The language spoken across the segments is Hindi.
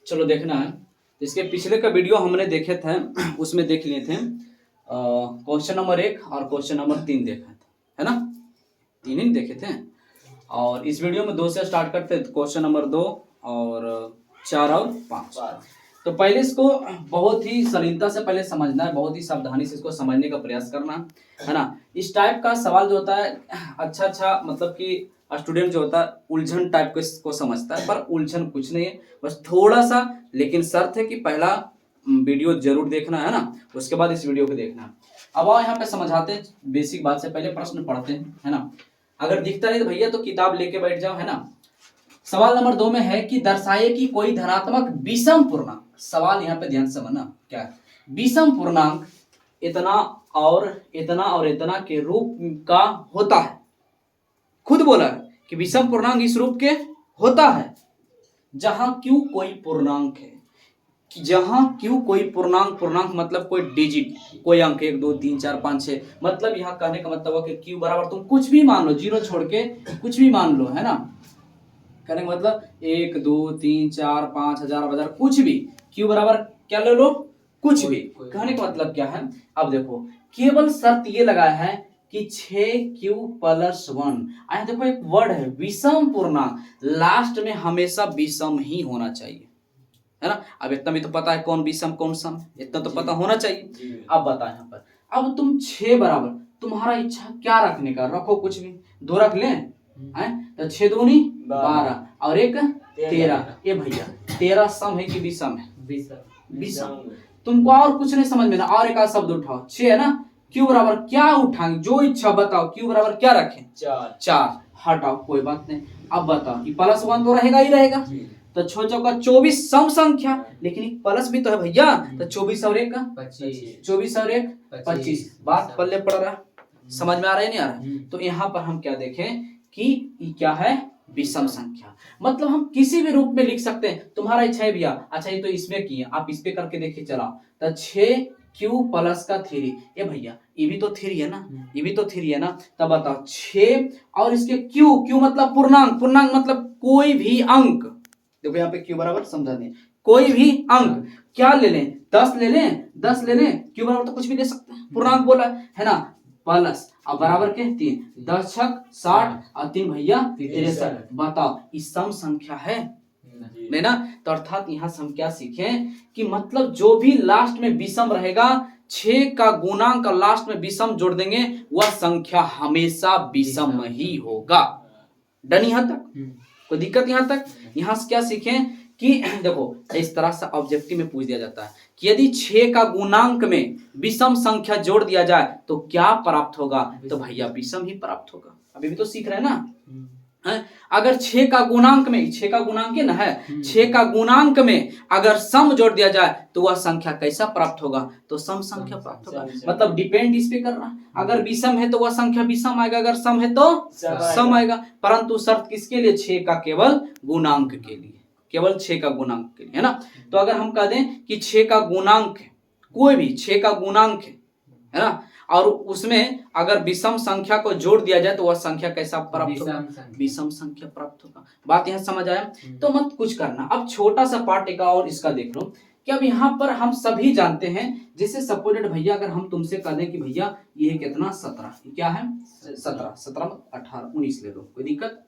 चलो देखना है। इसके पिछले का वीडियो हमने देखे थे, उसमें देख लिए थे क्वेश्चन नंबर 1 और क्वेश्चन नंबर 3 देखा था, है ना, 3 ही देखे थे। और इस वीडियो में 2 से स्टार्ट करते हैं, क्वेश्चन नंबर 2 और 4 और 5। तो पहले इसको बहुत ही सलीलता से पहले समझना है, बहुत ही सावधानी से इसको समझने का प्रयास करना है ना। इस टाइप का सवाल जो होता है अच्छा मतलब कि स्टूडेंट जो होता है उलझन टाइप को इसको समझता है, पर उलझन कुछ नहीं है, बस थोड़ा सा। लेकिन शर्त है कि पहला वीडियो जरूर देखना है ना, उसके बाद इस वीडियो को देखना है। अब आओ यहाँ पे समझाते हैं बेसिक बात से पहले प्रश्न पढ़ते हैं, है ना। अगर दिखता नहीं तो भैया तो किताब लेके बैठ जाओ, है ना। सवाल नंबर 2 में है कि दर्शाइए कि कोई धनात्मक विषम पूर्णांक, सवाल यहाँ पे ध्यान से समझना क्या है, विषम पूर्णांक इतना और इतना और इतना के रूप का होता है। खुद बोला है कि विषम पूर्णांक इस रूप के होता है जहां क्यू कोई पूर्णांक है, कि जहां क्यू कोई पूर्णांक, पूर्णांक मतलब कोई डिजिट, कोई अंक 1 2 3 4 5 6, मतलब यहाँ कहने का मतलब है कि क्यू बराबर तुम कुछ भी मान लो, जीरो छोड़ के कुछ भी मान लो, है ना। कहने का मतलब 1 2 3 4 5 हजार हजार कुछ भी, क्यू बराबर क्या ले लो, कुछ भी। कहने का मतलब क्या है, अब देखो केवल शर्त ये लगाया है कि 6q + 1, आया देखो एक वर्ड है विषम पूर्णांक, लास्ट में हमेशा विषम ही होना चाहिए, है ना। अब इतना भी तो पता है कौन विषम कौन सम, इतना तो पता होना चाहिए। अब बता यहाँ पर, अब तुम 6 बराबर तुम्हारा इच्छा क्या रखने का, रखो कुछ भी, 2 रख लें, तो 6 दूनी 12 और 1 13। ये भैया 13 सम है कि विषम है, विषम। तुमको और कुछ नहीं समझ में ना, और एक आध शब्द उठाओ, 6 है ना, क्यू बराबर क्या उठाएंगे, जो इच्छा बताओ, क्यू बराबर क्या रखें, 4 हटाओ, कोई बात नहीं। अब बताओ कि +1 तो रहेगा ही रहेगा, तो 6 चौका 24 सम संख्या, लेकिन एक प्लस भी तो है भैया, तो 24 और 1 25, 24 और 1 25। बात पल्ले पड़ रहा, समझ में आ रहा है नहीं आ रहा। तो यहाँ पर हम क्या देखें कि ये क्या है, विषम संख्या, मतलब हम किसी भी रूप में लिख सकते हैं, तुम्हारा इच्छा है भैया। अच्छा ये तो इसमें किए, आप इस पे करके देखिए, चला तो 6q + का 3, ये भैया ये भी तो 3 है ना, ये भी तो 3 है ना। तब बताओ 6 और इसके q मतलब पूर्णांक, पूर्णांक मतलब कोई भी अंक, देखो यहाँ पे क्यू बराबर समझा दें, कोई भी अंक क्या ले लें, 10 ले लें, 10 ले लें, क्यू बराबर तो कुछ भी ले सकते हैं, पूर्णांक बोला है ना, प्लस अब बराबर के 3, 10 छक 60 और 3 भैया 63। बताओ इस सम संख्या है नहीं ना। तो अर्थात यहाँ से हम क्या सीखें कि मतलब जो भी लास्ट में विषम रहेगा, 6 का गुणांक लास्ट में विषम जोड़ देंगे, वह संख्या हमेशा विषम ही होगा। डन यहाँ तक, कोई दिक्कत यहाँ तक। यहाँ से क्या सीखें कि देखो इस तरह से ऑब्जेक्टिव में पूछ दिया जाता है कि यदि 6 का गुणांक में विषम संख्या जोड़ दिया जाए तो क्या प्राप्त होगा, तो भैया विषम ही प्राप्त होगा। अभी भी तो सीख रहे हैं ना, है? अगर 6 का गुणांक में, 6 का गुणांक है ना, है 6 का गुणांक में अगर सम जोड़ दिया जाए तो वह संख्या कैसा प्राप्त होगा, तो सम संख्या प्राप्त होगा। मतलब डिपेंड इस पे कर रहा है, अगर विषम है तो वह संख्या विषम आएगा, अगर सम है तो सम आएगा। परंतु शर्त किसके लिए, 6 का केवल गुणांक के लिए, केवल 6 का गुणांक के लिए, है ना। तो अगर हम कह दें कि 6 का गुणांक है, कोई भी 6 का गुणांक है ना, और उसमें अगर विषम संख्या को जोड़ दिया जाए तो वह संख्या कैसा प्राप्त होगा, विषम संख्या प्राप्त होगा। बात यहाँ समझ आया। तो मत कुछ करना, अब छोटा सा पार्ट एक और इसका देख लो कि अब यहाँ पर हम सभी जानते हैं, जैसे सपोजेड भैया अगर हम तुमसे कह दें कि भैया ये कितना 17, क्या है 17, 17 18 19 ले लो, कोई दिक्कत।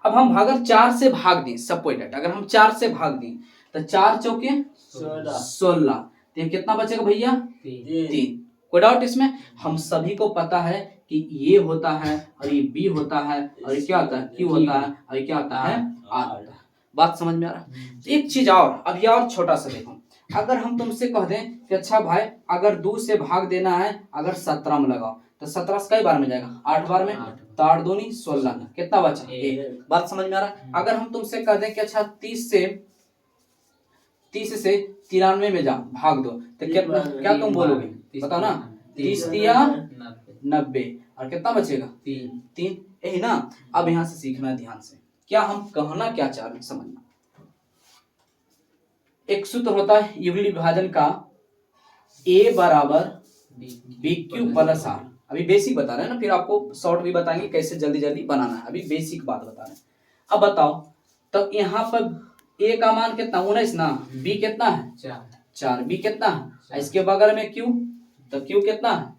अब हम अगर 4 से भाग दें, सपोजेड अगर हम 4 से भाग दें तो 4 चौके 16, तो कितना बचेगा भैया 3। कोई डाउट इसमें, हम सभी को पता है कि ये होता है और ये बी होता है और ये क्या होता है, क्यू होता है और ये क्या होता है, आर होता है। बात समझ में आ रहा है। एक चीज और, अभी और छोटा सा देखो, अगर हम तुमसे कह दें कि अच्छा भाई अगर 2 से भाग देना है, अगर 17 में लगाओ तो 17 कई बार में जाएगा, 8 बार में, तो 8 दूनी 16, कितना बचा 1। बात समझ में आ रहा है। अगर हम तुमसे कह दें कि अच्छा 30 से 93 में जा भाग दो, तो कितना, क्या तुम बोलोगे, बताओ ना, 30 या 90, और कितना बचेगा 3 यही ना। अब यहाँ से सीखना है ध्यान से, क्या हम कहना क्या चाह रहे समझना। एक सूत्र होता है युगली विभाजन का, A बराबर BQ + R। अभी बेसिक बता रहे हैं ना, फिर आपको शॉर्ट भी बताएंगे कैसे जल्दी जल्दी बनाना है, अभी बेसिक बात बता रहे हैं। अब बताओ तो यहाँ पर ए का मान कितना 19 ना, बी कितना है 4, बी कितना है, इसके बगल में क्यू, तो क्यू कितना है,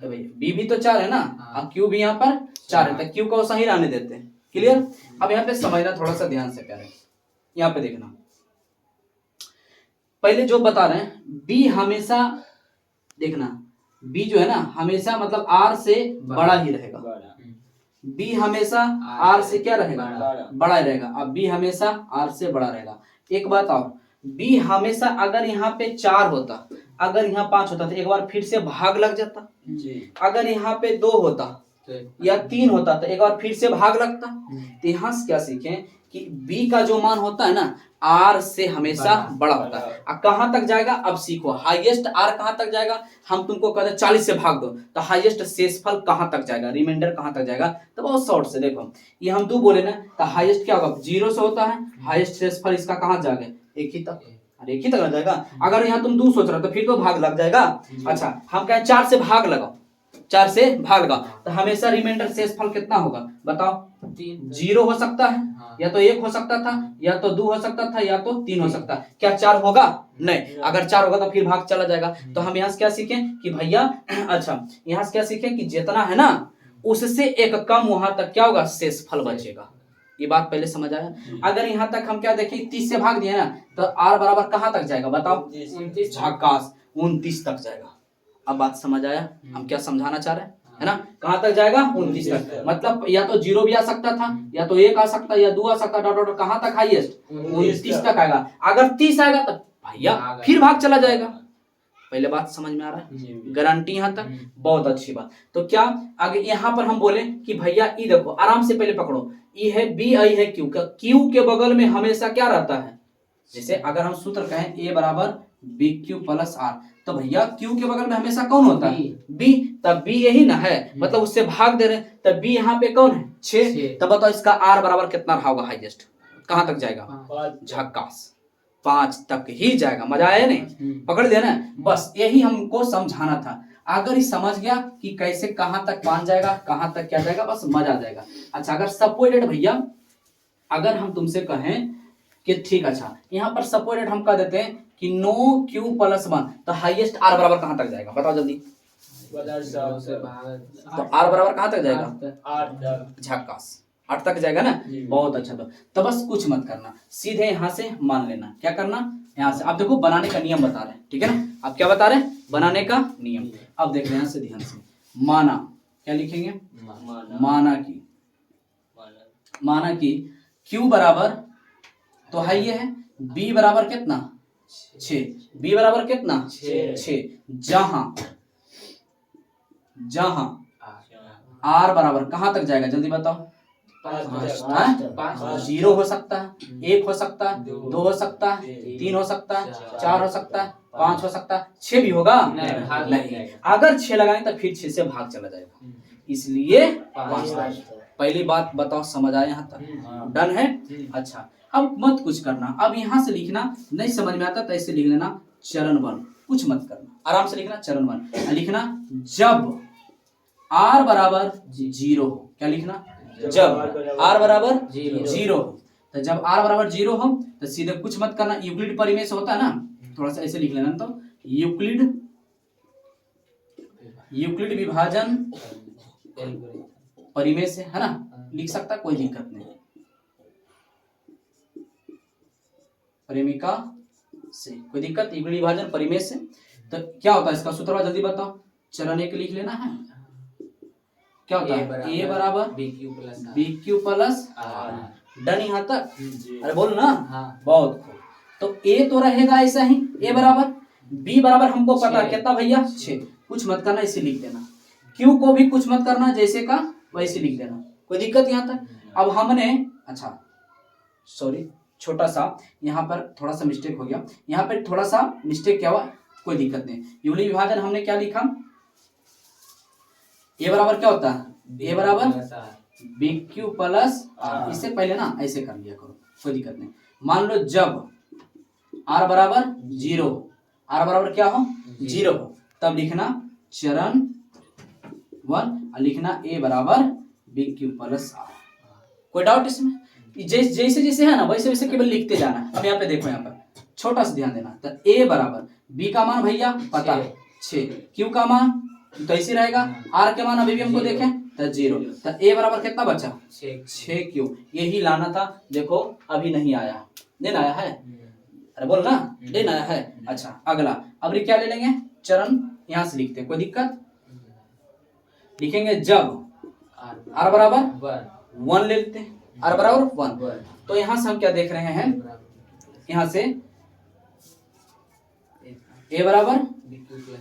तो भाई बी भी तो 4 है ना, अब क्यू भी यहाँ पर 4 है, तो क्यू को सही रहने देते हैं। क्लियर। अब यहाँ पे समझना थोड़ा सा ध्यान से प्यारे, यहाँ पे देखना, पहले जो बता रहे हैं बी हमेशा देखना, बी जो है ना हमेशा मतलब आर से बड़ा ही रहेगा, बी हमेशा आर से क्या रहेगा, बड़ा ही रहेगा। अब बी हमेशा आर से बड़ा रहेगा। एक बात और, बी हमेशा अगर यहाँ पे 4 होता, अगर यहाँ 5 होता तो एक बार फिर से भाग लग जाता जी। अगर यहाँ पे 2 होता या 3 होता तो एक बार फिर से भाग लगता। तो यहाँ से क्या सीखें कि बी का जो मान होता है ना आर से हमेशा बड़ा होता है। अब कहां तक जाएगा, अब सीखो, हाईएस्ट आर कहां तक जाएगा, हम तुमको कहते 40 से भाग दो तो हाईएस्ट शेषफल कहां तक जाएगा, रिमाइंडर कहां तक जाएगा, तो बहुत शॉर्ट से देखो, ये हम 2 बोले ना, तो हाईएस्ट क्या होगा 0 से होता है, हाईएस्ट शेषफल इसका कहां जाएगा, एक ही तक, अरे एक ही तक लग जाएगा। अगर यहाँ तुम 2 सोच रहे हो तो फिर तो भाग लग जाएगा। अच्छा हम कहें 4 से भाग लगाओ, 4 से भाग लगाओ, तो हमेशा रिमाइंडर शेषफल कितना होगा बताओ, 0 हो सकता है, या तो 1 हो सकता था, या तो 2 हो सकता था, या तो 3 हो सकता है। क्या 4 होगा, नहीं, अगर 4 होगा तो फिर भाग चला जाएगा। तो हम यहाँ से क्या सीखें कि भैया अच्छा यहाँ से क्या सीखें कि जितना है ना उससे एक कम वहां तक क्या होगा शेषफल बचेगा। ये बात पहले समझ आया। अगर यहाँ तक हम क्या देखें 30 से भाग दिए ना तो आर बराबर कहां तक जाएगा बताओ, 29, झक्कास 29 तक जाएगा। अब बात समझ आया हम क्या समझाना चाह रहे हैं, है ना, कहां तक जाएगा 29 तक, मतलब या तो 0 भी आ सकता था, या तो 1 आ सकता, या 2 आ सकता, डॉट डॉट कहां तक हाईएस्ट 29 तक आएगा। अगर 30 आएगा तो भैया फिर भाग चला जाएगा। पहले बात समझ में आ रहा है, गारंटी यहाँ तक, बहुत अच्छी बात। तो क्या आगे यहाँ पर हम बोले कि भैया ये देखो आराम से पहले पकड़ो, ये है बी, आई है क्यू का, क्यू के बगल में हमेशा क्या रहता है, जैसे अगर हम सूत्र कहें ए बराबर बी क्यू प्लस आर, तो भैया क्यू के बगल में हमेशा कौन होता है बी, तब बी यही ना है, मतलब उससे भाग दे रहे हैं, तब बी यहाँ पे कौन है 6, तब बताओ इसका आर बराबर कितना रहा होगा हाईएस्ट, कहां तक जाएगा, झक्कास 5 तक ही जाएगा। मजा आया नहीं, पकड़ लिया ना, बस यही हमको समझाना था। अगर ये समझ गया कि कैसे कहां तक मान जाएगा, कहां तक क्या जाएगा, बस मजा आ जाएगा। अच्छा अगर सपोर्टेड भैया, अगर हम तुमसे कहें कि ठीक अच्छा यहाँ पर सपोर्टेड हम कह देते हैं कि नो क्यू प्लस 1, तो हाईएस्ट आर बराबर कहां तक जाएगा बताओ जल्दी, तो आर बराबर कहां तक जाएगा, झक्कास 8 तक जाएगा ना, बहुत अच्छा। तो बस कुछ मत करना, सीधे यहाँ से मान लेना, क्या करना यहाँ से। आप देखो बनाने का नियम बता रहे हैं, ठीक है ना, आप क्या बता रहे हैं बनाने का नियम। अब देख रहे हैं यहाँ से ध्यान से, माना क्या लिखेंगे, माना कि Q बराबर तो है ये है, B बराबर कितना 6, B बराबर कितना 6, जहां R बराबर कहां तक जाएगा जल्दी बताओ, 0 हो सकता है, 1 हो सकता है, 2 हो सकता है, 3 हो सकता है, 4 हो सकता है, 5 हो सकता है, 6 भी होगा नहीं। अगर 6 लगाएं तो फिर 6 से भाग चला जाएगा, इसलिए पहली बात बताओ समझ आया यहाँ तक, डन है। अच्छा अब मत कुछ करना, अब यहाँ से लिखना, नहीं समझ में आता तो ऐसे लिख लेना चरण 1, कुछ मत करना, आराम से लिखना चरण 1, लिखना जब R बराबर 0 हो, क्या लिखना जब R बराबर 0 हो, तो जब R बराबर 0 हो तो सीधे कुछ मत करना, यूक्लिड परिमेय से होता है ना, थोड़ा सा ऐसे लिख लेना, तो यूक्लिड विभाजन परिमेय से, है ना, लिख सकता कोई दिक्कत नहीं, परिमिका से कोई दिक्कत, यूक्लिड विभाजन परिमेय से। तो क्या होता है इसका सूत्र जल्दी बताओ, चरण 1 लिख लेना है, क्या होता है ए बराबर B Q plus R, done यहाँ तक, अरे बोलो ना, बहुत खूब। तो ए तो रहेगा ऐसा ही, ए बराबर, बी बराबर हमको पता कितना भैया 6, कुछ मत करना इसे लिख देना, क्यू को भी कुछ मत करना जैसे का वैसे लिख देना, कोई दिक्कत यहाँ तक। अब हमने अच्छा सॉरी छोटा सा यहाँ पर थोड़ा सा मिस्टेक हो गया, यहाँ पर थोड़ा सा मिस्टेक क्या हुआ, कोई दिक्कत नहीं, यूक्लिड विभाजन हमने क्या लिखा, ए बराबर क्या होता है, ए बराबर बी क्यू प्लस आर, इससे पहले ना ऐसे कर लिया करो, कोई दिक्कत नहीं। मान लो जब आर बराबर 0, आर बराबर क्या हो 0 हो, तब लिखना चरण 1 और लिखना ए बराबर बी क्यू प्लस आर, कोई डाउट इसमें, जैसे जैसे जैसे है ना वैसे वैसे केवल लिखते जाना है। अब यहाँ पे देखो, यहाँ पर छोटा सा ध्यान देना। तो ए बराबर बी का मान भैया पता है 6, क्यू का मान तो ऐसे रहेगा, आर के मान अभी भी हमको देखें तो 0। तो ए बराबर कितना बचा 6 क्यू, यही लाना था। देखो अभी नहीं आया, नहीं आया है, अरे बोल ना नहीं आया है। अच्छा अगला, अब क्या ले लेंगे चरण, यहाँ से लिखते हैं, कोई दिक्कत, लिखेंगे जब आर बराबर 1 ले लेते हैं, आर बराबर 1। तो यहाँ से हम क्या देख रहे हैं, यहाँ से ए बराबर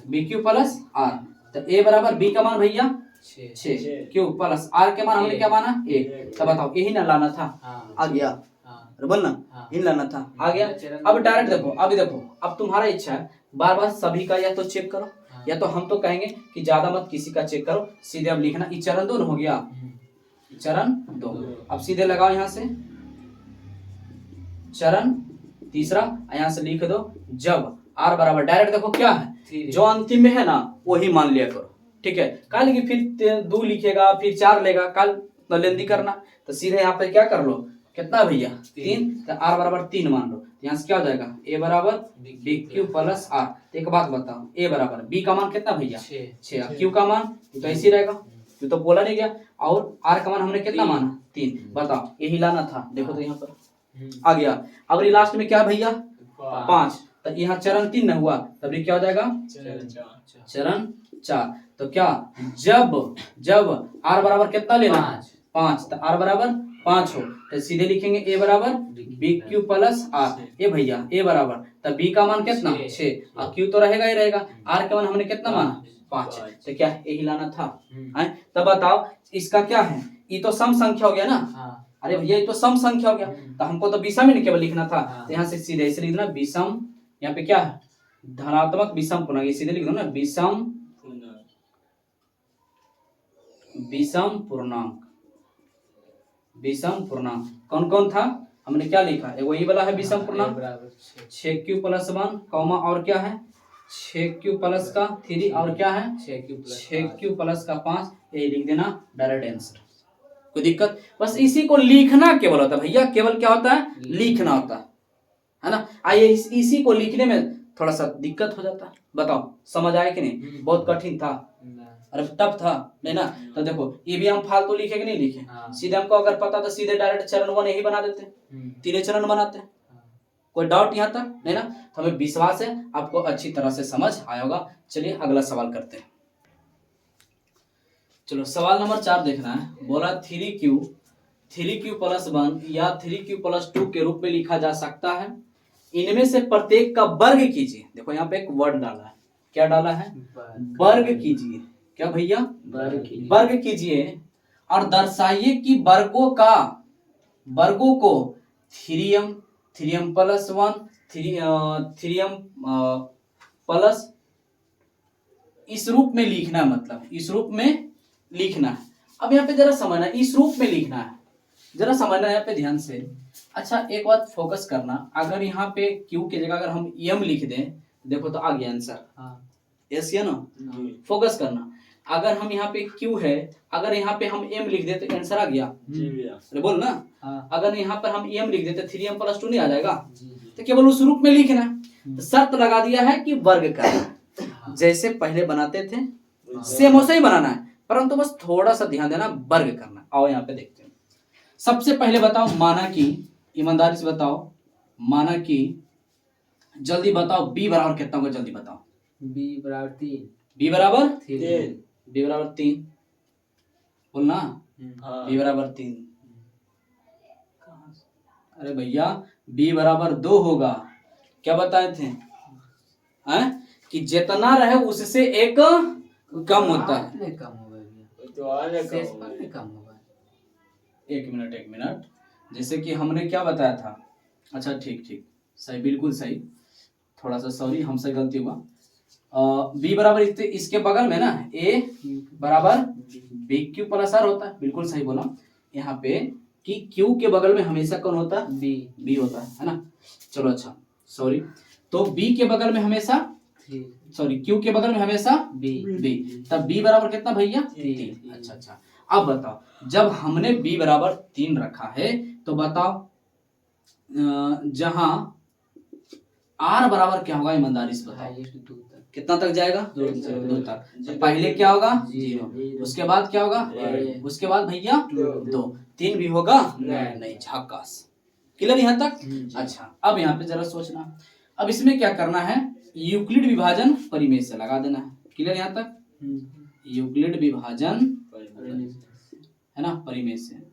बी क्यू प्लस आर। तो ए बराबर बी का मान भैया 6 क्यू प्लस आर के मान हमने क्या माना 1। तो बताओ यही ना लाना था, आ गया, अरे बोल ना यही लाना था, आ गया। अब डायरेक्ट देखो, अभी देखो, अब तुम्हारा इच्छा है बार बार सभी का या तो चेक करो, या तो हम तो कहेंगे कि ज्यादा मत किसी का चेक करो, सीधे अब लिखना। ये चरण 2 हो गया, चरण 2। अब सीधे लगाओ यहाँ से चरण तीसरा, यहाँ से लिख दो जब आर बराबर, डायरेक्ट देखो क्या है जो अंतिम में है ना वही मान लिया करो, ठीक है। कल की फिर 2 लिखेगा फिर 4 लेगा, कल लेंदी करना, तो सीधे यहाँ पे क्या कर लो, कितना भैया 3। तो आर बराबर 3 मान लो, यहाँ से क्या हो जाएगा ए बराबर बी क्यू प्लस आर। तो एक बात बताओ, ए बराबर बी का मान कितना भैया 6, क्यू का मान तो ऐसे रहेगा, क्यू तो बोला नहीं गया, और आर का मान हमने कितना माना 3। बताओ यही लाना था, देखो तो यहाँ पर आ गया। अब लास्ट में क्या भैया 5, तो यहाँ चरण 3 न हुआ, तब क्या हो जाएगा चरण 4। तो क्या जब आर बराबर कितना लेना 5, तो आर बराबर 5 हो, तो सीधे लिखेंगे ए बराबर बी क्यू प्लस आर। ए भैया ए बराबर, तब बी का मान कितना 6, और क्यू तो रहेगा ही रहेगा, आर का मान हमने कितना माना 5। तो क्या यही लाना था। तब बताओ इसका क्या है, ये तो सम संख्या हो गया ना, अरे भैया ये तो सम संख्या हो गया, तो हमको तो विषम ही केवल लिखना था। तो यहाँ से सीधे ऐसे लिख देना विषम, यहाँ पे क्या है धनात्मक विषम पूर्णांक, ये सीधे लिख दो ना विषम पूर्णांक। विषम पूर्णांक कौन कौन था, हमने क्या लिखा, एगो ये वाला है विषम पूर्णांक 6 क्यू प्लस 1 कॉमा, और क्या है 6 क्यू प्लस का 3, और क्या है 6 क्यू प्लस का 5। ये लिख देना डायरेक्ट आंसर, कोई दिक्कत। बस इसी को लिखना केवल होता है भैया, केवल क्या होता है लिखना होता है ना। आइए इसी को लिखने में थोड़ा सा दिक्कत हो जाता है, बताओ समझ आया कि नहीं, बहुत कठिन था, अरे टफ था नहीं ना। तो देखो ये भी हम फालतू लिखे कि नहीं लिखे, सीधे हमको अगर पता तो सीधे डायरेक्ट चरण 1 यही बना देते, 3 चरण बनाते। कोई डाउट यहाँ तक नहीं ना, तो हमें विश्वास है आपको अच्छी तरह से समझ आया होगा। चलिए अगला सवाल करते हैं। चलो सवाल नंबर 4 देखना है। बोला 3Q प्लस 1 या 3Q प्लस 2 के रूप में लिखा जा सकता है, इनमें से प्रत्येक का वर्ग कीजिए। देखो यहाँ पे एक वर्ड डाला है, क्या डाला है वर्ग कीजिए, क्या भैया वर्ग कीजिए, और दर्शाइए कि वर्गों को 3m प्लस 1 3m प्लस इस रूप में लिखना, मतलब इस रूप में लिखना है। अब यहाँ पे जरा समझना, इस रूप में लिखना है, जरा समझना यहाँ पे ध्यान से। अच्छा एक बात फोकस करना, अगर यहाँ पे Q की जगह अगर हम m लिख दें, देखो तो आ गया आंसर, यस या ना, फोकस करना। अगर हम यहाँ पे Q है, अगर यहाँ पे हम m लिख देते तो आंसर आ गया, अरे बोल ना। अगर यहाँ पर हम m लिख देते 3m प्लस 2 नहीं आ जाएगा, तो केवल उस रूप में लिखना है। तो शर्त लगा दिया है कि वर्ग करना, जैसे पहले बनाते थे सेम वैसे ही बनाना है, परंतु बस थोड़ा सा ध्यान देना, वर्ग करना। आओ यहाँ पे देखते हैं। सबसे पहले बताओ, माना कि ईमानदारी से बताओ, माना कि जल्दी बताओ b बराबर कितना होगा, जल्दी बताओ। b बराबर 3, b बराबर 3 बोलना, b बराबर 3। अरे भैया b बराबर 2 होगा, क्या बताए थे कि जितना रहे उससे एक कम होता है, कम होगा कम होगा। एक मिनट, जैसे कि हमने क्या बताया था, अच्छा ठीक सही, बिल्कुल सही, थोड़ा सा सॉरी हमसे गलती हुआ। b बराबर इसके बगल में ना a बराबर बी क्यू प्लस आर होता है, बिल्कुल सही बोला। यहाँ पे कि q के बगल में हमेशा कौन होता है b होता है ना। चलो अच्छा सॉरी, तो b के बगल में हमेशा q के बगल में हमेशा b, तब b बराबर कितना भैया 3। अच्छा अब बताओ, जब हमने b बराबर 3 रखा है तो बताओ जहां आर बराबर क्या होगा, ईमानदारी से बताओ हाईएस्ट 2 तक। कितना तक जाएगा, 2 तक। तो पहले क्या होगा, 0, उसके बाद क्या होगा, उसके बाद भैया 2, 3 भी होगा नहीं, झकास। क्लियर यहाँ तक। अच्छा अब यहाँ पे जरा सोचना, अब इसमें क्या करना है, यूक्लिड विभाजन परिमेय से लगा देना है। क्लियर यहाँ तक, यूक्लिड विभाजन है ना परिमेय से।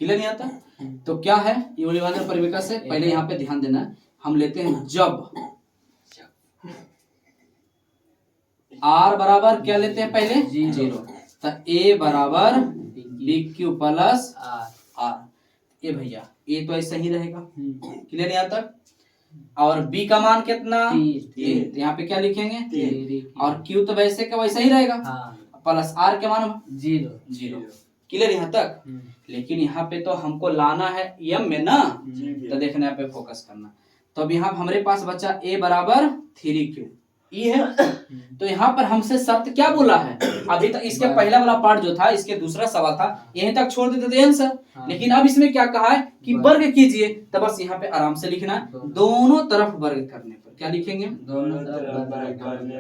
क्लियर नहीं आता, तो क्या है यूक्लिड विभाजन परिमेय से, पहले यहाँ पे ध्यान देना है, हम लेते हैं जब आर बराबर क्या लेते हैं पहले 0, तो ए बराबर बी क्यू प्लस आर। ए भैया ए तो ऐसा ही रहेगा। क्लियर यहाँ तक। और बी का मान कितना, ए, तो यहाँ पे क्या लिखेंगे 3, और क्यू तो वैसे का वैसा ही रहेगा, प्लस आर के मान 0। क्लियर यहाँ तक। लेकिन यहाँ पे तो हमको लाना है एम में ना, तो देखना यहाँ पे फोकस करना। तो अब यहाँ हमारे पास बचा ए बराबर 3q ई है। तो यहाँ पर हमसे शर्त क्या बोला है, अभी तक इसके पहला वाला पार्ट जो था, इसके दूसरा सवाल था, यहीं तक छोड़ देते थे आंसर। लेकिन अब इसमें क्या कहा है कि वर्ग कीजिए, तो बस यहाँ पे आराम से लिखना है, दोनों तरफ वर्ग करने पर क्या लिखेंगे, दोनों तरफ वर्ग करने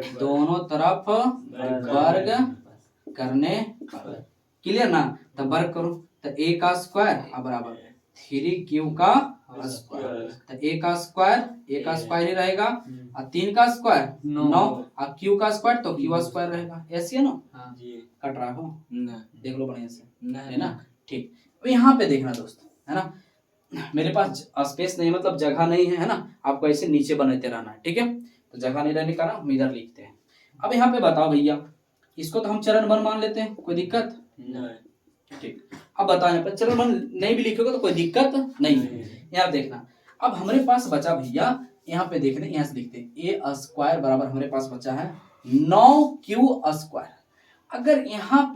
पर। क्लियर ना। तो वर्ग करो, तो ए का स्क्वायर बराबर 3q का स्क्वायर, तो ए का स्क्वायर ही रहेगा, और 3 का स्क्वायर 9, और q का स्क्वायर तो q स्क्वायर रहेगा। ऐसे है ना, कट रहा हो देख लो बढ़िया से, है ना। ठीक, अब यहाँ पे देखना दोस्त, है ना, मेरे पास स्पेस नहीं, मतलब जगह नहीं है ना, आपको ऐसे नीचे बनाते रहना है, ठीक है। तो जगह नहीं रहने का ना हम इधर लिखते हैं। अब यहाँ पे बताओ भैया, इसको तो हम चरण 1 मान लेते हैं, कोई दिक्कत नहीं। ठीक, अब बताओ यहाँ पर चरण 1 नहीं भी लिखोगे तो कोई दिक्कत नहीं है। यहाँ देखना, अब हमारे पास बचा भैया, यहाँ पे देख रहे हैं, यहाँ से लिखते हैं ए स्क्वायर बराबर हमारे पास बचा है 9q स्क्वायर। अगर यहाँ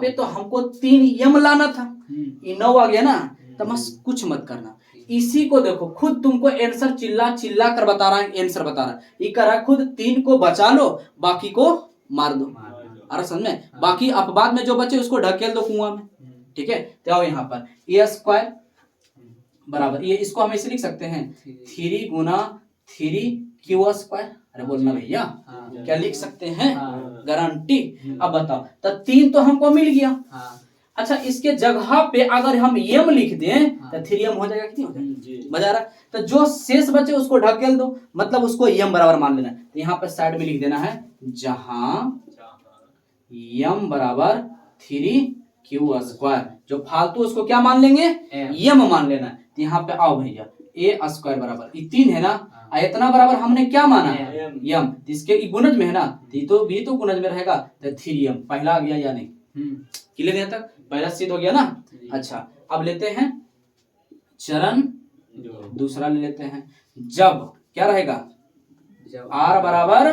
पे तो हमको 3 यम लाना था, ये 9 आ गया ना, तो बस कुछ मत करना, इसी को देखो खुद तुमको आंसर चिल्ला कर बता रहा है, आंसर बता रहा है, ये कह रहा है खुद 3 को बचा लो, बाकी को मार दो। अरे समझ में, बाकी अपवाद में जो बचे उसको ढकेल दो कुआं में, ठीक है। तो आओ यहाँ पर ए स्क्वायर बराबर, ये इसको हम ऐसे लिख सकते हैं 3 गुना 3q स्क्वायर। अरे बोलना भैया, क्या लिख सकते हैं, गारंटी। अब बताओ, तो 3 तो हमको मिल गया। अच्छा, इसके जगह पे अगर हम यम लिख दें तो 3m हो जाएगा, कितनी हो जाएगा, बजा रहा। तो जो शेष बचे उसको ढकेल दो, मतलब उसको यम बराबर मान लेना। तो यहाँ पे साइड में लिख देना है, जहां यम बराबर 3q स्क्वायर, जो फालतू उसको क्या मान लेंगे, यम मान लेना। तो यहाँ पे आओ भैया, ए स्क्वायर बराबर, ये 3 है ना, इतना बराबर हमने क्या माना, यम, इसके गुणज में है ना, तो भी तो गुणज में रहेगा, तो 3m पहला आ गया या नहीं। क्लियर यहाँ तक, पहला सिद्ध हो गया ना। अच्छा, अब लेते हैं चरण दूसरा, ले लेते हैं जब क्या रहेगा, r बराबर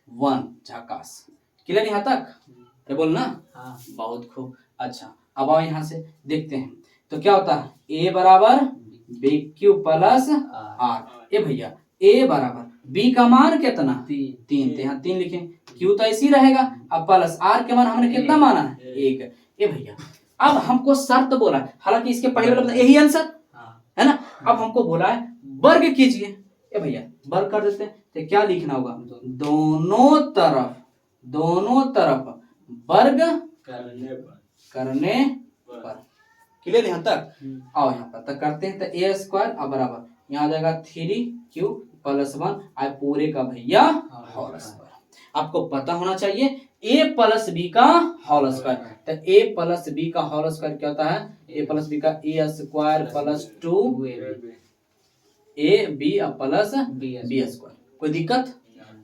1, झकास। क्लियर यहाँ तक, अरे बोलना, बहुत खूब। अच्छा, अब आओ यहाँ से देखते हैं, तो क्या होता है, a बराबर bq प्लस r। ए भैया a बराबर b का मान कितना, 3, तो यहाँ 3 लिखें, q तो ऐसे ही रहेगा, अब प्लस r के मान हमने कितना माना है, 1। ए भैया अब हमको शर्त बोला है, हालांकि इसके पहले वाला यही आंसर है ना, अब हमको बोला है वर्ग कीजिए। ए भैया वर्ग कर देते हैं, तो क्या लिखना होगा, दोनों तरफ वर्ग करने पर। क्लियर यहाँ तक। आओ यहाँ पर तक करते हैं, तो ए स्क्वायर अब बराबर यहाँ आ जाएगा 3q प्लस 1 आए पूरे का भैया होल स्क्वायर। आपको पता होना चाहिए a प्लस बी का होल स्क्वायर, तो a प्लस बी का होल स्क्वायर क्या होता है, a प्लस बी का a square plus 2ab plus b square. कोई दिक्कत।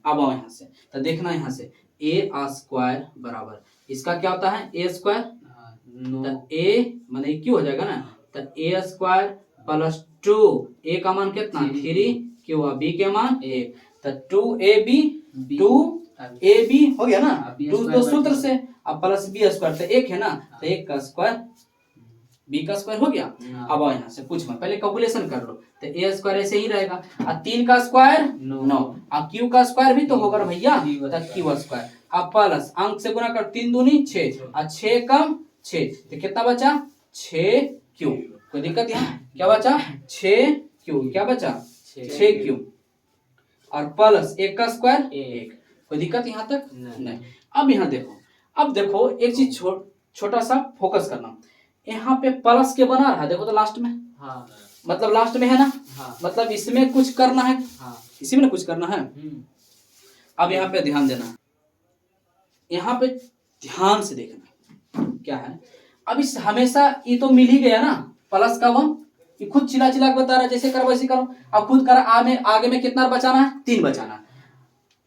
अब आओ यहाँ से, तो देखना यहाँ से a स्क्वायर बराबर इसका क्या होता है, a स्क्वायर, तो a माने क्यों हो जाएगा ना, तो a स्क्वायर प्लस 2, a का मान कितना 3q, b के मान 1, तो 2ab हो गया ना, 2 तो सूत्र से, अब प्लस b स्क्वायर तो 1 है ना, तो 1 का स्क्वायर b का स्क्वायर हो गया। अब आओ यहाँ से कुछ मत, पहले कैलकुलेशन कर लो, तो a स्क्वायर ऐसे ही रहेगा, और 3 का स्क्वायर 9, और q का स्क्वायर भी तो होगा भैया, तो q स्क्वायर, अब प्लस अंक से गुना कर 3 दूनी 6 और 6 कम 6 तो कितना बचा 6q। कोई दिक्कत यहाँ क्या बचा 6q क्या बचा 6q और प्लस 1 का स्क्वायर 1। कोई दिक्कत यहाँ तक नहीं। अब यहाँ देखो, अब देखो एक चीज छोटा सा फोकस करना, यहाँ पे प्लस के बना रहा है देखो तो लास्ट में, हाँ मतलब लास्ट में है ना, हाँ मतलब इसमें कुछ करना है, हाँ इसी में ना कुछ करना है। अब यहाँ पे ध्यान देना, यहाँ पे ध्यान से देखना क्या है। अब इस हमेशा ये तो मिल ही गया ना प्लस का 1, ये खुद चिल्ला चिल्ला के बता रहा है जैसे करो वैसे करो। अब खुद कर आगे में कितना बचाना है 3 बचाना है,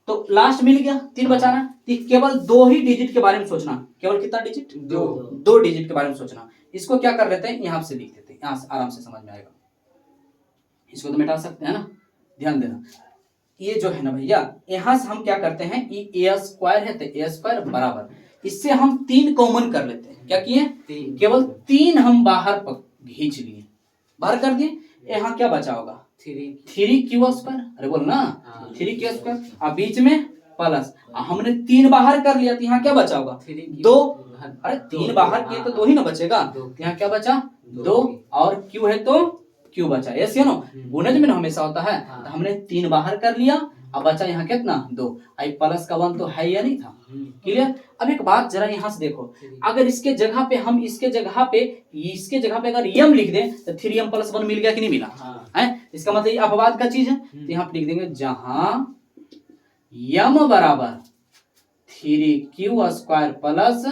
तो लास्ट मिल गया 3 बचाना है, तो केवल 2 ही डिजिट के बारे में सोचना, केवल कितना डिजिट 2 डिजिट के बारे में सोचना। इसको क्या कर लेते हैं यहाँ से लिख देते हैं, यहाँ से आराम से समझ में आएगा। इसको तो मिटा सकते हैं ना, ध्यान देना। ये जो है ना भैया यहाँ से हम क्या करते हैं, ये a स्क्वायर है तो a स्क्वायर बराबर, इससे हम 3 कॉमन कर लेते हैं। क्या किए केवल 3 हम बाहर खींच लिए, बाहर कर दिए। यहाँ क्या बचा होगा 3q स्क्वायर, अरे बोल ना 3q स्क्वायर, और बीच में प्लस हमने 3 बाहर कर लिया तो यहाँ क्या बचा होगा 2। अरे 3 बाहर किए तो 2 ही ना बचेगा, तो यहाँ क्या बचा 2 और q है तो q बचा। यस या नो, गुणज में हमेशा होता है, तो हमने 3 बाहर कर लिया, अब बचा यहाँ कितना 2। आई प्लस का 1 तो है या नहीं था, क्लियर। अब एक बात जरा यहाँ से देखो, अगर इसके जगह पे हम इसके जगह पे अगर यम लिख दें तो 3m + 1 मिल गया कि नहीं मिला है। इसका मतलब ये अपवाद का चीज है, तो यहाँ पे लिख देंगे जहां यम बराबर 3q स्क्वायर प्लस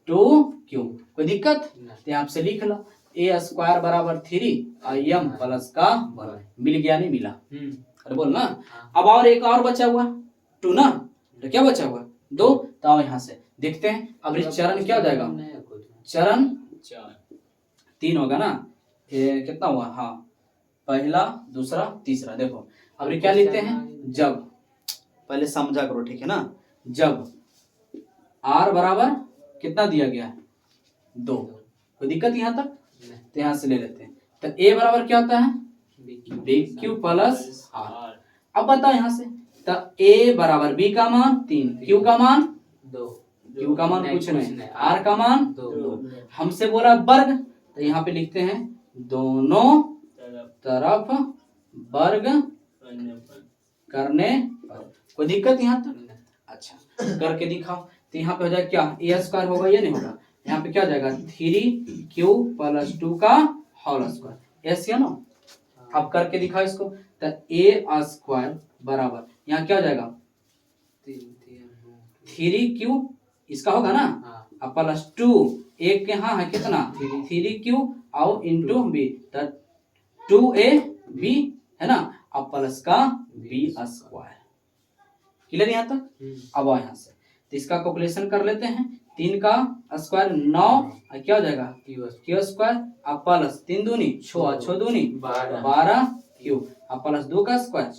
2q। कोई दिक्कत, तो यहाँ से लिख लो a स्क्वायर बराबर 3 और m प्लस का 1 मिल गया नहीं मिला, अरे बोल ना। अब और एक और बचा हुआ 2 ना, तो क्या बचा हुआ 2, तो आओ यहाँ से देखते हैं। अब इस चरण क्या हो जाएगा, चरण 3 होगा ना, ये कितना हुआ, हाँ पहला दूसरा तीसरा। देखो अब क्या लिखते हैं, जब पहले समझा करो ठीक है ना, जब r बराबर कितना दिया गया है 2। कोई दिक्कत यहाँ तक, तो यहाँ से ले लेते हैं। तो a बराबर क्या होता है bq प्लस r। अब बताओ यहाँ से, तो a बराबर b का मान 3, q का मान 2, q का मान कुछ नहीं, r का मान 2। हमसे बोला वर्ग, तो यहाँ पे लिखते हैं दोनों तरफ वर्ग करने पर। कोई दिक्कत यहाँ तक, अच्छा करके दिखाओ। तो यहाँ पे हो जाएगा क्या a स्क्वायर होगा या नहीं होगा, यहाँ पे क्या हो जाएगा 3q + 2 का होल स्क्वायर। यस या नो, अब करके दिखाओ इसको, तो a स्क्वायर बराबर यहाँ क्या हो जाएगा 3q इसका होगा ना, अब प्लस 2 एक यहाँ है कितना 3q और इंटू b, तो 2ab है ना, अब प्लस का b स्क्वायर। क्लियर यहाँ तक। अब आओ यहाँ से, तो इसका कैलकुलेशन कर लेते हैं। 3 का स्क्वायर 9 और क्या हो जाएगा q स्क्वायर, अब प्लस 3 दूनी 6 6 दूनी 12q, अब प्लस 2 का स्क्वायर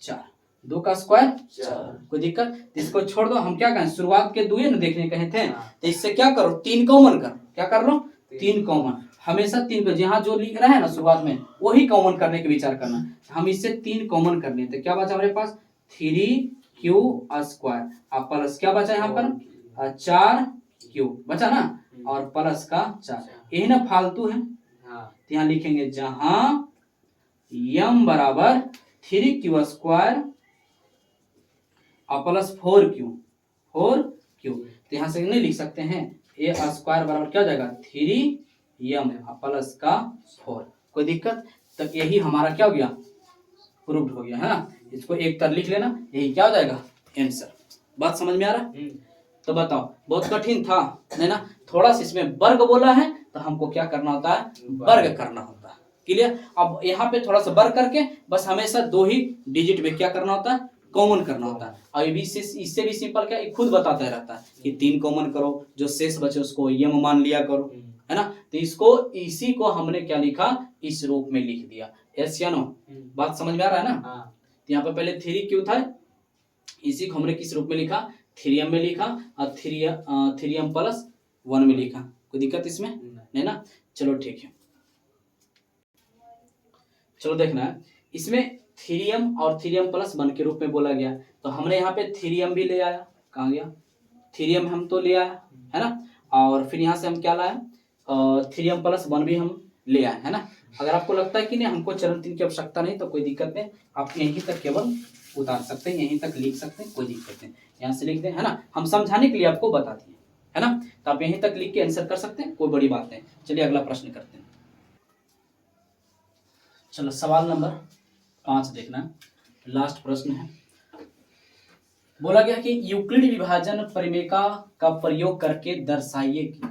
4, 2 का स्क्वायर 4। कोई दिक्कत, इसको छोड़ दो। हम क्या कहें शुरुआत के 2 ना देखने कहे थे, तो इससे क्या करो 3 कॉमन कर, क्या कर लो 3 कॉमन, हमेशा 3 पे जहाँ जो लिख रहा है ना शुरुआत में वही कॉमन करने के विचार करना। हम इससे 3 कॉमन कर लेते, क्या बचा हमारे पास 3q स्क्वायर, अब प्लस क्या बचा यहाँ पर 4q बचा ना, और प्लस का 4, यही ना फालतू है। तो यहाँ लिखेंगे जहां m बराबर 3q स्क्वायर और प्लस 4q, तो यहाँ से नहीं लिख सकते हैं a स्क्वायर बराबर क्या हो जाएगा 3m प्लस का 4। कोई दिक्कत, तक यही हमारा क्या हो गया प्रूव्ड हो गया है ना। इसको एक तर लिख लेना, यही क्या हो जाएगा आंसर। बात समझ में आ रहा है, तो बताओ बहुत कठिन था नहीं ना, थोड़ा सा इसमें वर्ग बोला है तो हमको क्या करना होता है वर्ग करना होता है। क्लियर। अब यहाँ पे थोड़ा सा वर्ग करके बस हमेशा 2 ही डिजिट में क्या करना होता है कॉमन करना होता है। और इससे भी सिंपल क्या खुद बताता रहता है कि 3 कॉमन करो, जो शेष बचे उसको यम मान लिया करो, है ना। तो इसको इसी को हमने क्या लिखा इस रूप में लिख दिया। यस या नो, बात समझ में आ रहा है ना। तो यहाँ पे पहले 3q था, इसी को हमने किस रूप में लिखा 3m में लिखा, और 3m + 1 में लिखा। कोई दिक्कत इसमें नहीं ना। चलो ठीक है, चलो देखना है इसमें 3m और 3m + 1 के रूप में बोला गया, तो हमने यहाँ पे 3m भी ले आया कहाँ गया, थ्रीएम हम तो ले आया है ना, और फिर यहाँ से हम क्या लाए, 3m+1 भी हम ले आए है ना। अगर आपको लगता है कि नहीं हमको चरण 3 की आवश्यकता नहीं तो कोई दिक्कत नहीं, आप यहीं तक केवल उतार सकते हैं, यहीं तक लिख सकते हैं, कोई दिक्कत नहीं, यहाँ से लिख दें है ना, हम समझाने के लिए आपको बता दिए है ना, तो आप यहीं तक लिख के आंसर कर सकते हैं, कोई बड़ी बात नहीं। चलिए अगला प्रश्न करते हैं। चलो सवाल नंबर 5 देखना है, लास्ट प्रश्न है। बोला गया कि यूक्लिड विभाजन परिमेय का प्रयोग करके दर्शाइए कि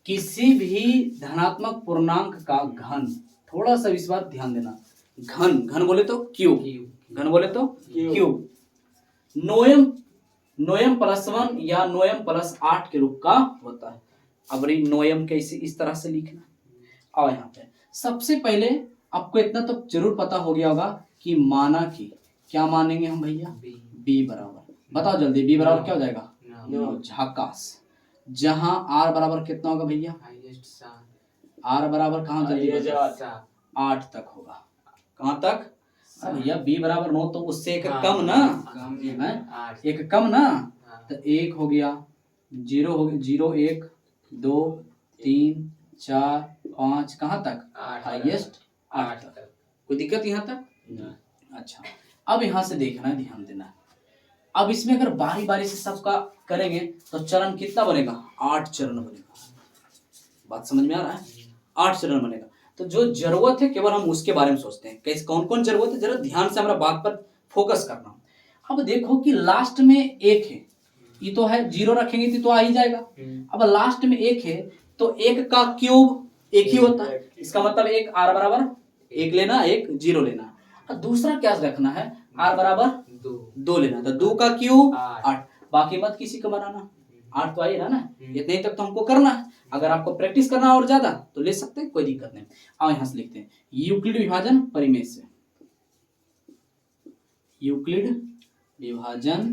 किसी भी धनात्मक पूर्णांक का घन, थोड़ा सा इस बार ध्यान देना, घन बोले तो क्यूब, घन बोले तो क्यूब नोएम+1 या नोएम+8 के रूप का होता है। अब नोएम कैसे इस तरह से लिखना, और यहाँ पे सबसे पहले आपको इतना तो जरूर पता हो गया होगा कि माना कि क्या मानेंगे हम भैया, b बराबर, बताओ जल्दी, b बराबर क्या हो जाएगा, 9, झकास। जहां r बराबर कितना होगा भैया, r बराबर कहाँ जल्दी 8 तक होगा, कहाँ तक भैया, b बराबर 9 तो उससे एक कम ना, एक कम ना, तो 1 हो गया, 0 हो गया, 0 1 2 3 4 5 कहाँ तक, हाईएस्ट 8 तक, कोई दिक्कत यहाँ तक। अच्छा अब यहाँ से देखना है, ध्यान देना है। अब इसमें अगर बारी बारी से सबका करेंगे तो चरण कितना बनेगा, 8 चरण बनेगा, बात समझ में आ रहा है, 8 चरण बनेगा। तो जो जरूरत है केवल हम उसके बारे में सोचते हैं, कैसे कौन कौन जरूरत है, जरा ध्यान से हमारा बात पर फोकस करना। अब देखो कि लास्ट में 1 है, ये तो है, 0 रखेंगे तो आ ही जाएगा। अब लास्ट में 1 है तो 1 का क्यूब 1 ही होता है, इसका मतलब 1 r बराबर 1 लेना, 1 0 लेना। और दूसरा क्या रखना है, r बराबर 2 लेना, तो 2 का क्यूब 8, बाकी मत किसी को बनाना, 8 तो आइए ना, इतने ही तक तो हमको करना है। अगर आपको प्रैक्टिस करना और ज्यादा तो ले सकते हैं, कोई दिक्कत नहीं। आओ यहाँ से लिखते हैं, यूक्लिड विभाजन परिमेय से, यूक्लिड विभाजन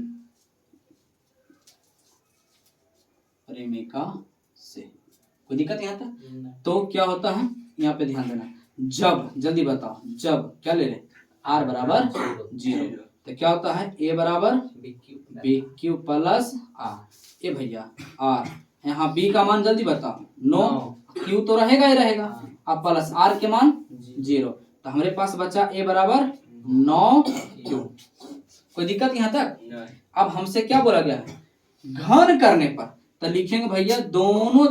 परिमेय से, कोई दिक्कत यहाँ तक। तो क्या होता है, यहाँ पे ध्यान देना, जब, जल्दी बताओ, जब क्या ले रहे, r बराबर 0, तो क्या होता है, a बराबर bq प्लस r, ए भैया r, यहाँ b का मान जल्दी बताओ 9, q तो रहेगा ही रहेगा, अब प्लस r के मान 0, तो हमारे पास बचा a बराबर 9q, कोई दिक्कत यहाँ तक। अब हमसे क्या बोला गया है, घन करने पर, तो लिखेंगे भैया दोनों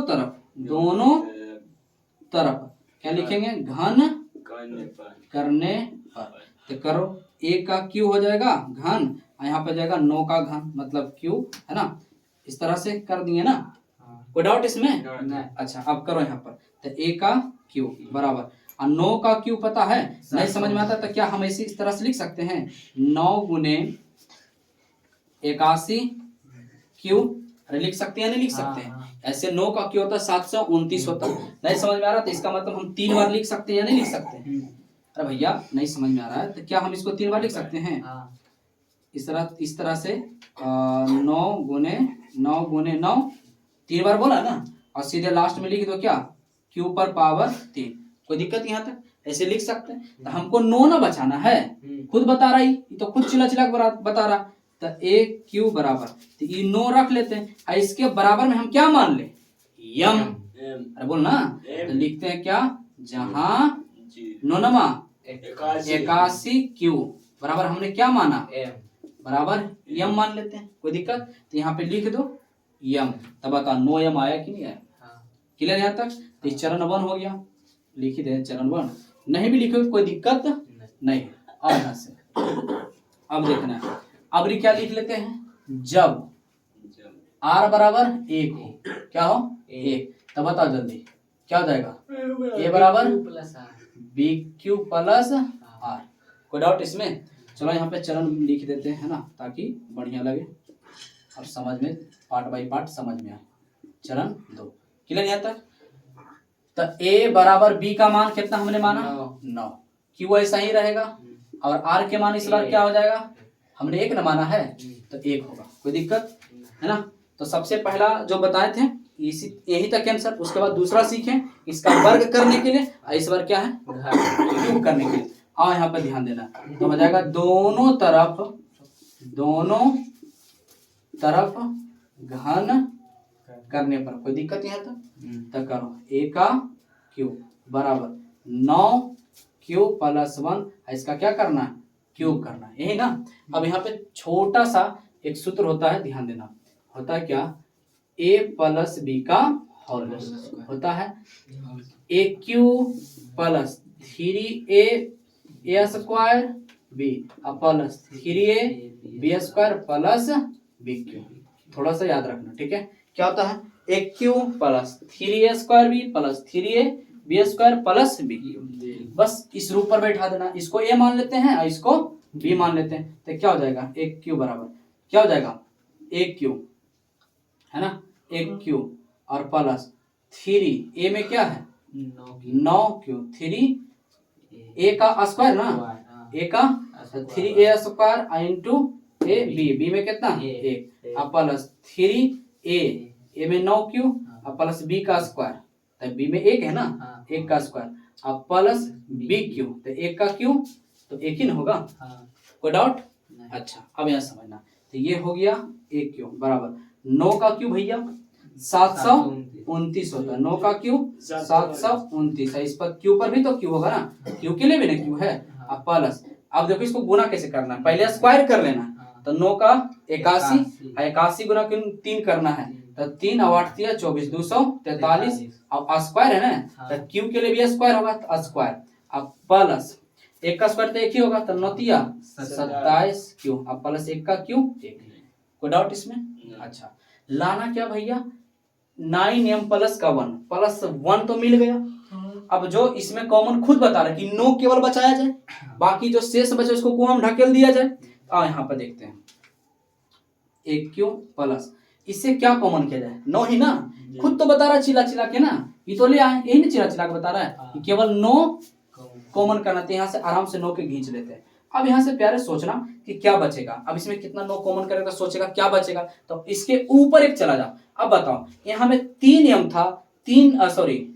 तरफ क्या लिखेंगे, घन करने पर, तो करो, a का q हो जाएगा घन, यहाँ पे जाएगा 9 का घन मतलब q है ना, इस तरह से कर दिए ना, कोई डाउट इसमें नहीं। अच्छा अब करो यहाँ पर, तो a का q बराबर, और 9 का q पता है, नहीं समझ में आता तो क्या हम ऐसे इस तरह से लिख सकते हैं, 9 गुने 81 q, अरे लिख सकते हैं, नहीं लिख सकते हैं, ऐसे 9 का q होता है 729 होता है, नहीं समझ में आ रहा तो इसका मतलब हम 3 बार लिख सकते हैं या नहीं लिख सकते हैं। अरे भैया नहीं समझ में आ रहा है तो क्या हम इसको 3 बार लिख सकते हैं, इस तरह से 9 गुने 9 3 बार बोला ना, और सीधे लास्ट में लिख दो क्या, q पर पावर 3, कोई दिक्कत यहाँ तक, ऐसे लिख सकते हैं। तो हमको 9 ना बचाना है, खुद बता रहा ही, तो खुद चिल्ला बता रहा, तो a q बराबर, तो ये 9 रख लेते हैं, और इसके बराबर में हम क्या मान ले, यम, अरे बोल ना, तो लिखते हैं क्या, जहां 9 81 q बराबर हमने क्या माना, बराबर यम मान लेते हैं, कोई दिक्कत, तो यहाँ पे लिख दो यम, तब बता 9 यम आया कि नहीं आया, क्लियर यहाँ तक। तो चरण 1 हो गया, लिख ही दे चरण 1, नहीं भी लिखो कोई दिक्कत नहीं। और यहाँ से अब देखना है, अब क्या लिख लेते हैं, जब r बराबर 1 हो, क्या हो 1, तब बताओ जल्दी क्या हो जाएगा, a बराबर bq प्लस r, कोई डाउट इसमें। चलो यहाँ पे चरण लिख देते हैं ना, ताकि बढ़िया लगे और समझ में पार्ट बाय पार्ट समझ में आए। चरण 2 क्लियर यहाँ तक। तो a बराबर b का मान कितना हमने माना, 9, q ऐसा ही रहेगा, और r के मान इस बार क्या हो जाएगा, हमने 1 न माना है तो 1 होगा, कोई दिक्कत है ना। तो सबसे पहला जो बताए थे यही तक आंसर, उसके बाद दूसरा सीखें इसका वर्ग करने के लिए, इस बार क्या है क्यूब करने के लिए। आओ यहाँ पर ध्यान देना, तो हो जाएगा दोनों तरफ घन करने पर। कोई दिक्कत यहाँ तक? तो करो a का क्यूब बराबर 9q प्लस 1, इसका क्या करना है? क्यूब करना है, यही ना। अब यहाँ पे छोटा सा एक सूत्र होता है, ध्यान देना, होता है क्या? a प्लस बी का होल होता है a cube plus 3a square B plus 3a B square plus B cube. थोड़ा सा याद रखना, ठीक है? क्या होता है? a cube plus 3a square B plus 3a B square plus B. बस इस रूप पर बैठा देना, इसको a मान लेते हैं और इसको b मान लेते हैं, तो क्या हो जाएगा? a क्यूब बराबर क्या हो जाएगा? a क्यूब है ना, a क्यूब और प्लस 3 a में क्या है? 9 क्यूब 3 a का स्क्वायर ना, a का 3a square into a b में कितना? 1 और प्लस 3a में 9 क्यूब और प्लस b का स्क्वायर, तो b में 1 है ना, 1 का स्क्वायर और प्लस b क्यूब, तो 1 का क्यूब तो 1 ही ना होगा। कोई डाउट? अच्छा, अब यहाँ समझना, तो ये हो गया a क्यूब बराबर 9 का क्यूब भैया 729 होता है, 9 का क्यूब 729 है, इस पर क्यू पर भी तो क्यू होगा ना, क्यू के लिए भी ना क्यू है। अब प्लस, अब देखो इसको गुना कैसे करना है, पहले स्क्वायर कर लेना, तो 9 का 81 81 गुना 3 करना है, तो 3 और 8 दिया 24 243 अब स्क्वायर है ना, तो क्यू के लिए भी स्क्वायर होगा, तो स्क्वायर अब प्लस 1 का स्क्वायर तो 1 ही होगा, तो 9 तिया 27 क्यू अब प्लस 1 का क्यू 1। कोई डाउट इसमें? अच्छा, लाना क्या भैया? 9m प्लस का 1 प्लस 1 तो मिल गया। अब जो इसमें कॉमन खुद बता रहा है कि 9 केवल बचाया जाए, बाकी जो शेष बचे उसको कुआं में ढकेल दिया जाए। यहाँ पर देखते हैं एक क्यू प्लस, इससे क्या कॉमन किया जाए? 9 ही ना, खुद तो बता रहा है चिल्ला चिल्ला के ना, ये तो ले आए, यही ना चिल्ला चिल्ला के बता रहा है कि केवल 9 कॉमन करना, तो यहाँ से आराम से 9 के खींच लेते हैं। अब यहाँ से प्यारे सोचना कि क्या बचेगा, अब इसमें कितना 9 कॉमन करेगा, सोचेगा क्या बचेगा, तो इसके ऊपर एक चला जाओ। अब बताओ यहाँ में 3m था, 3 सॉरी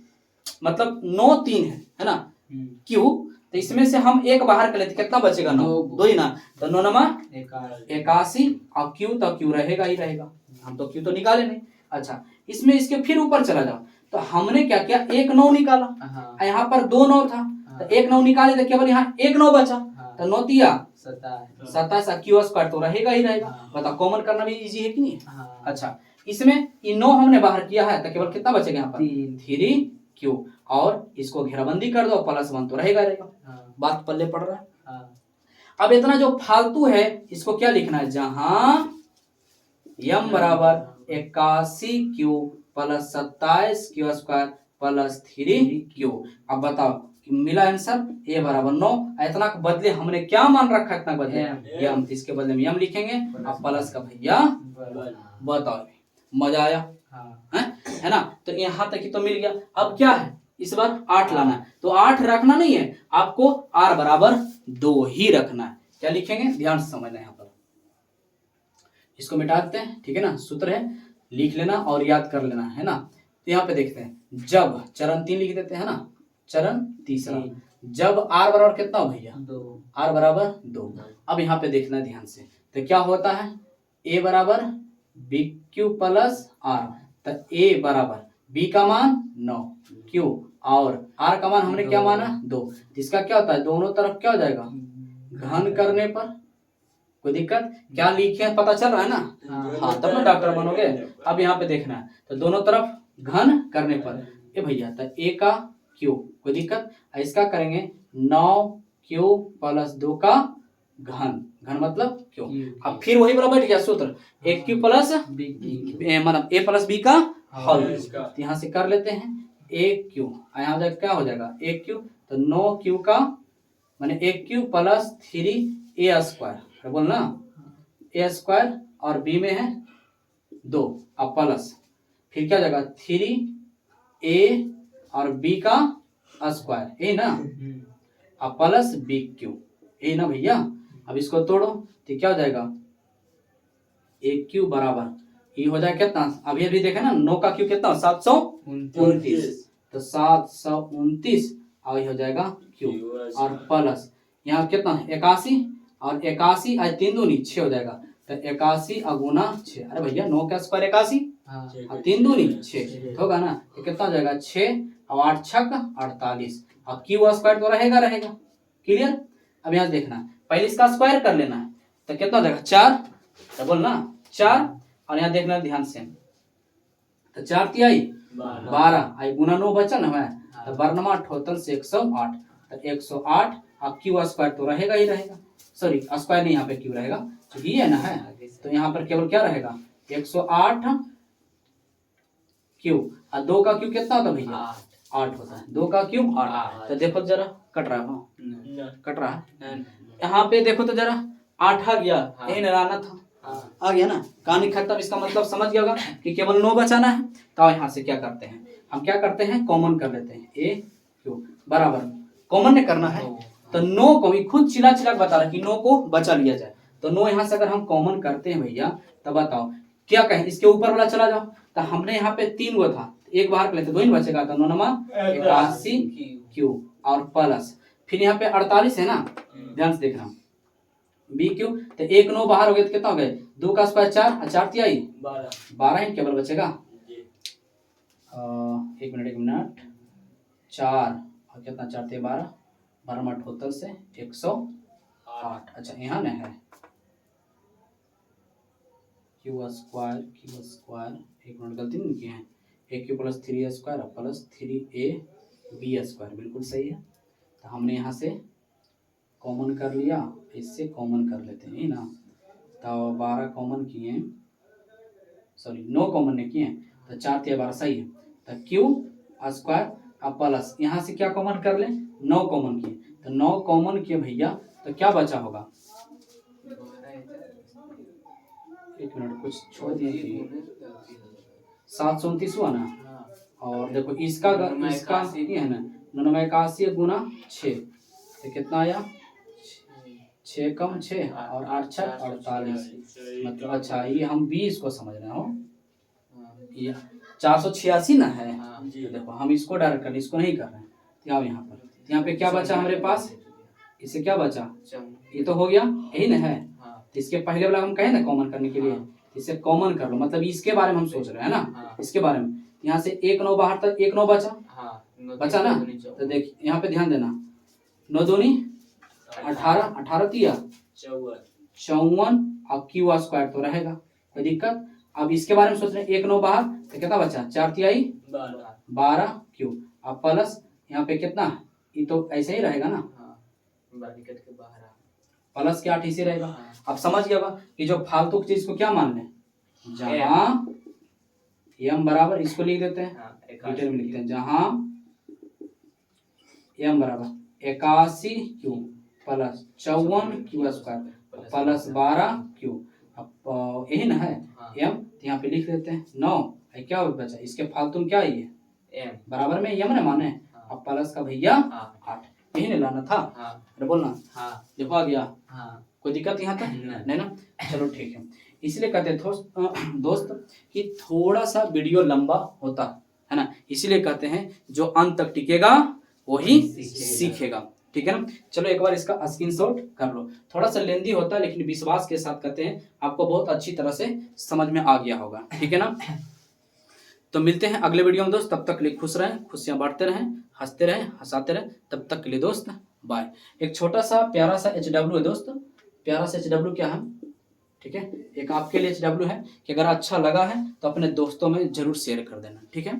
मतलब 9 3 है ना क्यू, तो इसमें से हम एक बाहर कर लेते, कितना बचेगा? 9 2 ही ना, तो 9 नमा 81 और क्यू तो क्यू रहेगा ही रहेगा, हम तो क्यू तो निकाले नहीं। अच्छा, इसमें इसके फिर ऊपर चला जाओ, तो हमने क्या किया? 1 9 निकाला, यहाँ पर 2 9 था, तो 1 9 निकाले तो केवल यहाँ 1 9 बचा, तो 9 तिया 27 क्यू स्क्वायर तो रहेगा ही रहेगा। बताओ कॉमन करना भी इजी है कि नहीं? अच्छा, इसमें ये 9 हमने बाहर किया है, तो केवल कितना बचेगा यहाँ पर? 3 क्यू, और इसको घेराबंदी कर दो, प्लस 1 तो रहेगा रहेगा। बात पल्ले पड़ रहा है। अब इतना जो फालतू है इसको क्या लिखना है? जहां m बराबर 81 Q plus 27 Q square plus 3 Q. अब बताओ मिला आंसर a बराबर 9। इतना के बदले हमने क्या मान रखा है? इतना बदले m, इसके बदले में m लिखेंगे, अब प्लस का भैया बताओ, मजा आया है ना? तो यहाँ तक ही तो मिल गया। अब क्या है? इस बार 8 लाना है, तो 8 रखना नहीं है आपको, r बराबर 2 ही रखना है। क्या लिखेंगे? ध्यान से समझना, यहाँ पर इसको मिटा देते हैं, ठीक है ना? सूत्र है, लिख लेना और याद कर लेना, है ना? तो यहाँ पे देखते हैं, जब चरण 3 लिख देते हैं ना, चरण तीसरा, जब r बराबर कितना हो भैया? 2, r बराबर 2। अब यहाँ पे देखना ध्यान से, तो क्या होता है? a बराबर बी क्यू प्लस r, तो a बराबर b का मान 9 q और r का मान हमने क्या माना? 2। इसका क्या होता है? दोनों तरफ क्या हो जाएगा? घन करने पर। कोई दिक्कत? क्या लिखे पता चल रहा है ना? हाँ, तब ना डॉक्टर बनोगे। अब यहाँ पे देखना है, तो दोनों तरफ घन करने पर ये भैया, तो a का क्यू, कोई दिक्कत? इसका करेंगे 9q प्लस 2 का घन, घन मतलब क्यू। अब फिर वही वाला बैठ गया सूत्र, एक क्यू प्लस मतलब a प्लस बी का होल। यहाँ से कर लेते हैं a क्यू, यहाँ क्या हो जाएगा? a क्यू, तो 9q का माने a Q plus 3a square, बोलना a स्क्वायर और b में है 2, अब प्लस फिर क्या हो जाएगा? 3a और b का स्क्वायर, यही ना, अब प्लस b क्यू, यही ना भैया? अब इसको तोड़ो तो क्या हो जाएगा? a क्यू बराबर ये हो जाएगा कितना? अभी अभी देखा ना, 9 का क्यू कितना? 729, तो 729 और ये हो जाएगा क्यू, और प्लस यहाँ कितना? 81 और 81 आज 3 दूनी 6 हो जाएगा, तो 81 अगुना 6। अरे भैया 9 का स्क्वायर 81, हाँ और 3 दूनी 6 होगा ना, तो कितना हो जाएगा 6 और 8 छक 48, और क्यू स्क्वायर तो रहेगा रहेगा। क्लियर। अब यहाँ देखना, पहले इसका स्क्वायर कर लेना है, तो कितना हो जाएगा 4, डबल ना 4, और यहाँ देखना ध्यान से, तो 4 तिहाई 12, आई गुना 9 बचा ना है, तो 12 टोटल से 108, तो 108, अब क्यू स्क्वायर तो रहेगा ही रहेगा, सॉरी स्क्वायर नहीं, यहाँ पे क्यू रहेगा क्योंकि ये ना है, तो यहाँ पर केवल क्या रहेगा 108 क्यू, और 2 का क्यू कितना होता है भैया 8 होता है, 2 का क्यू 8। तो देखो जरा कट रहा है, कट रहा है, यहाँ पे देखो तो जरा 8 आ गया, यही लाना था, आ गया ना, कहानी खत्म। इसका मतलब समझ गया होगा कि केवल 9 बचाना है। तो यहाँ से क्या करते हैं, हम क्या करते हैं कॉमन कर लेते हैं, ए क्यू बराबर कॉमन ने करना है, तो 9 को भी खुद चिल्ला चिल्ला बता रहा कि 9 को बचा लिया जाए, तो 9 यहाँ से अगर हम कॉमन करते हैं भैया, तब बताओ क्या कहें, इसके ऊपर वाला चला जाओ, तो हमने यहाँ पे 3 गो था, एक बाहर लेते 2 ही बचेगा, तो 9 81 क्यू और प्लस, फिर यहाँ पे 48 है ना, ध्यान से देखना बी क्यू, तो 1 9 बाहर हो गए तो कितना हो गए, 2 का स्क्वायर 4 और 4 तिहाई 12 ही केवल बचेगा, 1 मिनट 4 और कितना 4 थे 12, 12 टोटल से 108। अच्छा यहाँ न है क्यू स्क्वायर 1 मिनट गलती नहीं किए हैं, a cube plus 3 square plus 3a B square, बिल्कुल सही है। तो हमने यहाँ से कॉमन कर लिया, इससे कॉमन कर लेते हैं ना, तो 12 कॉमन किए, सॉरी 9 कॉमन ने किए, तो 4 3 12 सही है, तो क्यू स्क्वायर अब प्लस यहाँ से क्या कॉमन कर लें, 9 कॉमन किए, तो 9 कॉमन किए भैया, तो क्या बचा होगा, 1 मिनट कुछ छोड़ दिए, 729 हुआ ना, और देखो इसका ये है ना 981 गुना 6, तो कितना आया 6 कम 6 और 8 छक 48, मतलब अच्छा ये हम 20 को समझ रहे हो, ये 486 ना है, तो देखो हम इसको डायरेक्ट कर, इसको नहीं कर रहे हैं, तो यहाँ पर यहाँ पे क्या बचा हमारे पास, इससे क्या बचा, ये तो हो गया यही ना है, तो इसके पहले वाला हम कहे ना कॉमन करने के लिए, इसे कॉमन कर लो, मतलब इसके बारे में हम सोच रहे हैं ना, इसके बारे में, यहाँ से 1 9 बाहर तक 1 9 बचा ना, तो देख यहाँ पे ध्यान देना, 9 दूनी 18 18 तिया 54, अब क्यू स्क्वायर तो रहेगा, कोई दिक्कत। अब इसके बारे में सोच रहे हैं 1 9 बाहर, तो कितना बचा 4 तिहाई 12 क्यू, अब प्लस यहाँ पे कितना, ये तो ऐसे ही रहेगा ना, प्लस के 8 इसे रहेगा। अब समझ गया होगा कि जो फालतू चीज को क्या मान लें, जहाँ एम बराबर, इसको लिख देते हैं डिटेल में लिखते हैं, जहाँ एम बराबर 81 Q plus 54 Q square plus 12 Q, अब यही ना है एम, तो यहाँ पे लिख देते हैं 9, क्या बचा इसके फालतू में क्या है ये एम बराबर में एम ना माने, अब प्लस का भैया 8, यही नहीं लाना था, अरे बोलना देखो आ गया, कोई दिक्कत यहाँ तक नहीं ना, चलो ठीक है। इसलिए कहते हैं दोस्त कि थोड़ा सा वीडियो लंबा होता है ना, इसीलिए कहते हैं जो अंत तक टिकेगा वही सीखेगा, ठीक है ना। चलो एक बार इसका स्क्रीनशॉट कर लो, थोड़ा सा लेंदी होता है लेकिन विश्वास के साथ कहते हैं आपको बहुत अच्छी तरह से समझ में आ गया होगा, ठीक है ना। तो मिलते हैं अगले वीडियो में दोस्त, तब तक के लिए खुश रहें, खुशियां बांटते रहें, हंसते रहें, हंसाते रहें, तब तक के लिए दोस्त बाय। एक छोटा सा प्यारा सा HW है दोस्त, प्यारा सा HW क्या है, ठीक है, एक आपके लिए HW है कि अगर अच्छा लगा है तो अपने दोस्तों में जरूर शेयर कर देना, ठीक है।